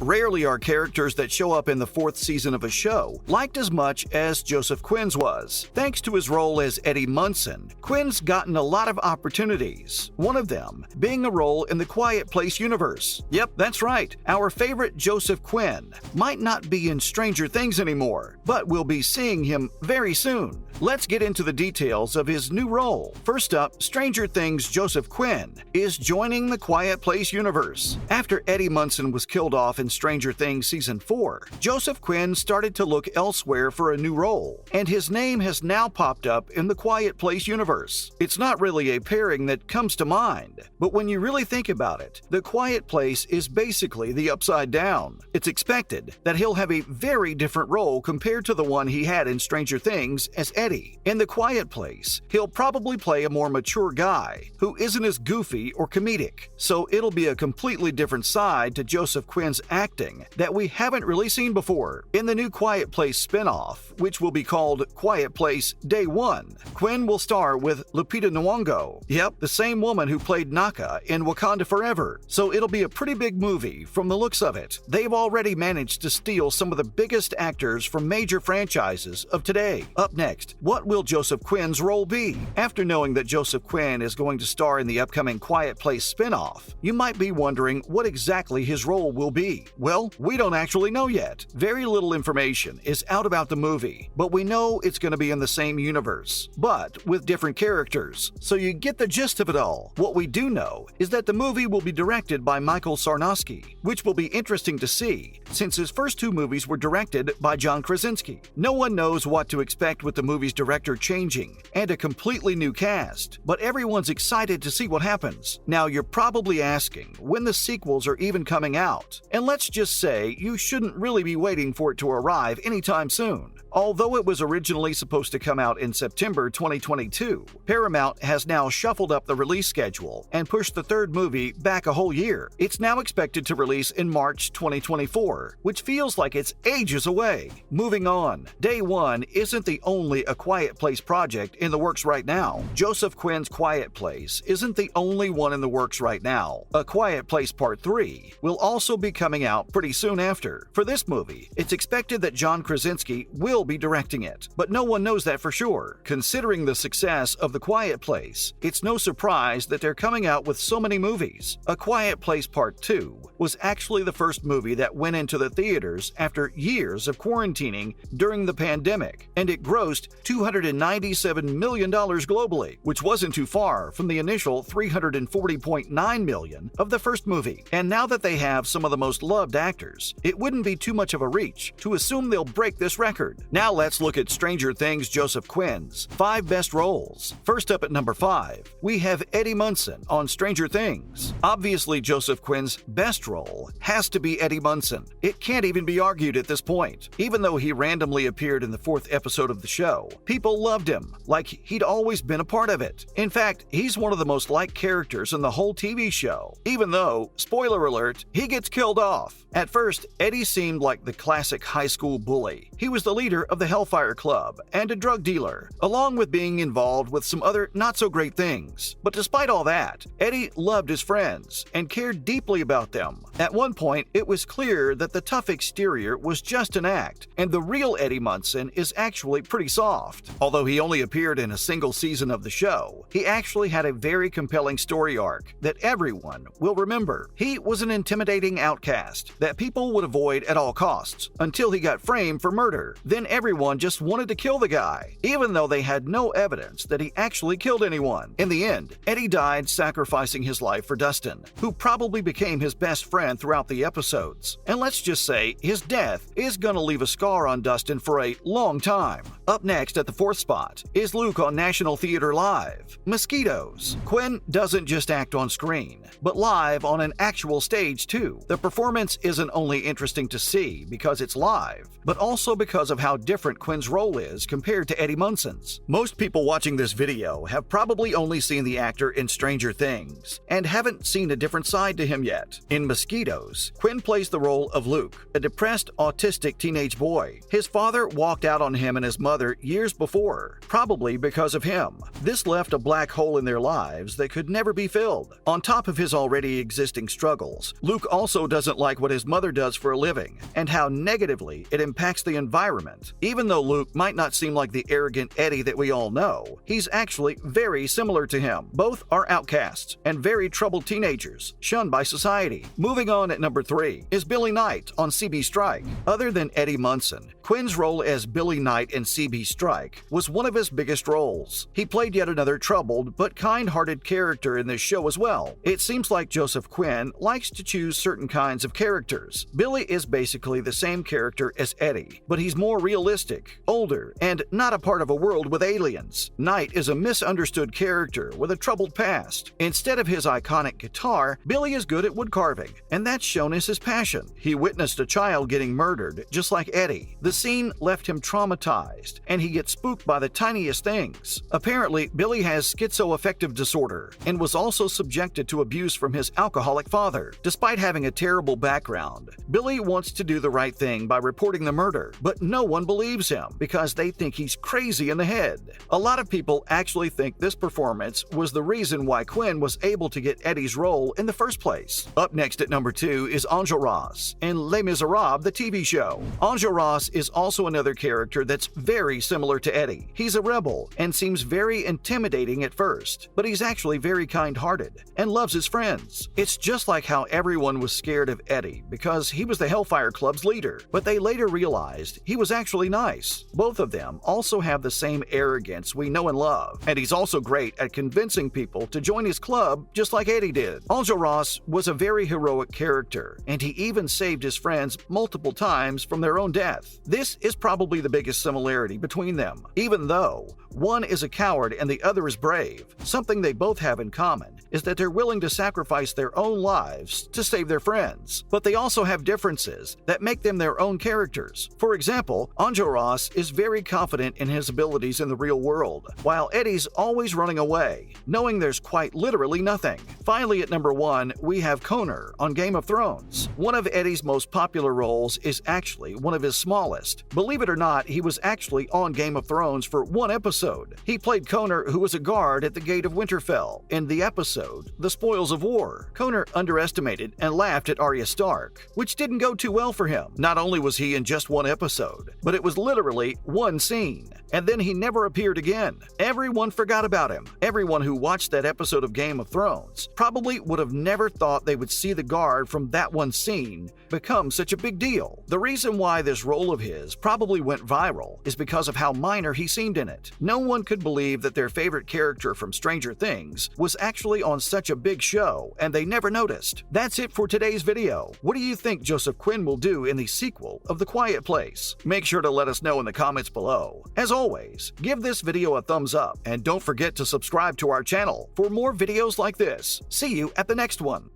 Rarely are characters that show up in the 4th season of a show liked as much as Joseph Quinn's was. Thanks to his role as Eddie Munson, Quinn's gotten a lot of opportunities, one of them being a role in the Quiet Place universe. Yep, that's right, our favorite Joseph Quinn might not be in Stranger Things anymore, but we'll be seeing him very soon. Let's get into the details of his new role. First up, Stranger Things Joseph Quinn is joining the Quiet Place universe. After Eddie Munson was killed off in Stranger Things Season 4, Joseph Quinn started to look elsewhere for a new role, and his name has now popped up in the Quiet Place universe. It's not really a pairing that comes to mind, but when you really think about it, the Quiet Place is basically the Upside Down. It's expected that he'll have a very different role compared to the one he had in Stranger Things as Eddie. In the Quiet Place, he'll probably play a more mature guy who isn't as goofy or comedic, so it'll be a completely different side to Joseph Quinn's acting that we haven't really seen before. In the new Quiet Place spinoff, which will be called Quiet Place Day One, Quinn will star with Lupita Nyong'o. Yep, the same woman who played Naka in Wakanda Forever. So it'll be a pretty big movie from the looks of it. They've already managed to steal some of the biggest actors from major franchises of today. Up next, what will Joseph Quinn's role be? After knowing that Joseph Quinn is going to star in the upcoming Quiet Place spinoff, you might be wondering what exactly his role will be. Well, we don't actually know yet. Very little information is out about the movie, but we know it's going to be in the same universe, but with different characters, so you get the gist of it all. What we do know is that the movie will be directed by Michael Sarnoski, which will be interesting to see, since his first 2 movies were directed by John Krasinski. No one knows what to expect with the movie's director changing and a completely new cast, but everyone's excited to see what happens. Now, you're probably asking when the sequels are even coming out, and let's just say you shouldn't really be waiting for it to arrive anytime soon. Although it was originally supposed to come out in September 2022, Paramount has now shuffled up the release schedule and pushed the 3rd movie back a whole year. It's now expected to release in March 2024, which feels like it's ages away. Moving on, Day One isn't the only A Quiet Place project in the works right now. Joseph Quinn's Quiet Place isn't the only one in the works right now. A Quiet Place Part 3 will also be coming out pretty soon after. For this movie, it's expected that John Krasinski will be directing it, but no one knows that for sure. Considering the success of The Quiet Place, it's no surprise that they're coming out with so many movies. A Quiet Place Part 2 was actually the first movie that went into the theaters after years of quarantining during the pandemic, and it grossed $297 million globally, which wasn't too far from the initial $340.9 million of the first movie. And now that they have some of the most loved actors, it wouldn't be too much of a reach to assume they'll break this record. Now let's look at Stranger Things Joseph Quinn's 5 best roles. First up at number 5, we have Eddie Munson on Stranger Things. Obviously, Joseph Quinn's best role has to be Eddie Munson. It can't even be argued at this point. Even though he randomly appeared in the 4th episode of the show, people loved him like he'd always been a part of it. In fact, he's one of the most liked characters in the whole TV show, even though, spoiler alert, he gets killed off. At first, Eddie seemed like the classic high school bully. He was the leader of the Hellfire Club and a drug dealer, along with being involved with some other not-so-great things. But despite all that, Eddie loved his friends and cared deeply about them. At one point, it was clear that the tough exterior was just an act, and the real Eddie Munson is actually pretty soft. Although he only appeared in a single season of the show, he actually had a very compelling story arc that everyone will remember. He was an intimidating outcast that people would avoid at all costs until he got framed for murder. Then everyone just wanted to kill the guy, even though they had no evidence that he actually killed anyone. In the end, Eddie died sacrificing his life for Dustin, who probably became his best friend throughout the episodes. And let's just say his death is gonna leave a scar on Dustin for a long time. Up next at the 4th spot is Luke on National Theater Live. Mosquitoes. Quinn doesn't just act on screen, but live on an actual stage too. The performance isn't only interesting to see because it's live, but also because of how different Quinn's role is compared to Eddie Munson's. Most people watching this video have probably only seen the actor in Stranger Things and haven't seen a different side to him yet. In Mosquitoes, Quinn plays the role of Luke, a depressed, autistic teenage boy. His father walked out on him and his mother years before, probably because of him. This left a black hole in their lives that could never be filled. On top of his already existing struggles, Luke also doesn't like what his mother does for a living and how negatively it impacts the environment. Even though Luke might not seem like the arrogant Eddie that we all know, he's actually very similar to him. Both are outcasts and very troubled teenagers, shunned by society. Moving on at number 3 is Billy Knight on CB Strike. Other than Eddie Munson, Quinn's role as Billy Knight in CB Strike was one of his biggest roles. He played yet another troubled but kind-hearted character in this show as well. It seems like Joseph Quinn likes to choose certain kinds of characters. Billy is basically the same character as Eddie, but he's more realistic, older, and not a part of a world with aliens. Knight is a misunderstood character with a troubled past. Instead of his iconic guitar, Billy is good at wood carving, and that's shown as his passion. He witnessed a child getting murdered, just like Eddie. The scene left him traumatized, and he gets spooked by the tiniest things. Apparently, Billy has schizoaffective disorder and was also subjected to abuse from his alcoholic father. Despite having a terrible background, Billy wants to do the right thing by reporting the murder, but no one believes him because they think he's crazy in the head. A lot of people actually think this performance was the reason why Quinn was able to get Eddie's role in the first place. Up next at number 2 is Enjolras in Les Miserables, the TV show. Enjolras is also another character that's very similar to Eddie. He's a rebel and seems very intimidating at first, but he's actually very kind-hearted and loves his friends. It's just like how everyone was scared of Eddie because he was the Hellfire Club's leader, but they later realized he was actually nice. Both of them also have the same arrogance we know and love, and he's also great at convincing people to join his club just like Eddie did. Enjolras was a very heroic character, and he even saved his friends multiple times from their own death. This is probably the biggest similarity between them. Even though one is a coward and the other is brave, something they both have in common is that they're willing to sacrifice their own lives to save their friends. But they also have differences that make them their own characters. For example, Enjolras is very confident in his abilities in the real world, while Eddie's always running away, knowing there's quite literally nothing. Finally, at number 1, we have Connor on Game of Thrones. One of Eddie's most popular roles is actually one of his smallest. Believe it or not, he was actually on Game of Thrones for one episode. He played Connor, who was a guard at the Gate of Winterfell. In the episode, The Spoils of War, Connor underestimated and laughed at Arya Stark, which didn't go too well for him. Not only was he in just one episode, but it was literally one scene, and then he never appeared again. Everyone forgot about him. Everyone who watched that episode of Game of Thrones probably would have never thought they would see the guard from that one scene become such a big deal. The reason why this role of his probably went viral is because of how minor he seemed in it. No one could believe that their favorite character from Stranger Things was actually on such a big show, and they never noticed. That's it for today's video. What do you think Joseph Quinn will do in the sequel of The Quiet Place? Make sure to let us know in the comments below. As always, give this video a thumbs up, and don't forget to subscribe to our channel for more videos like this. See you at the next one.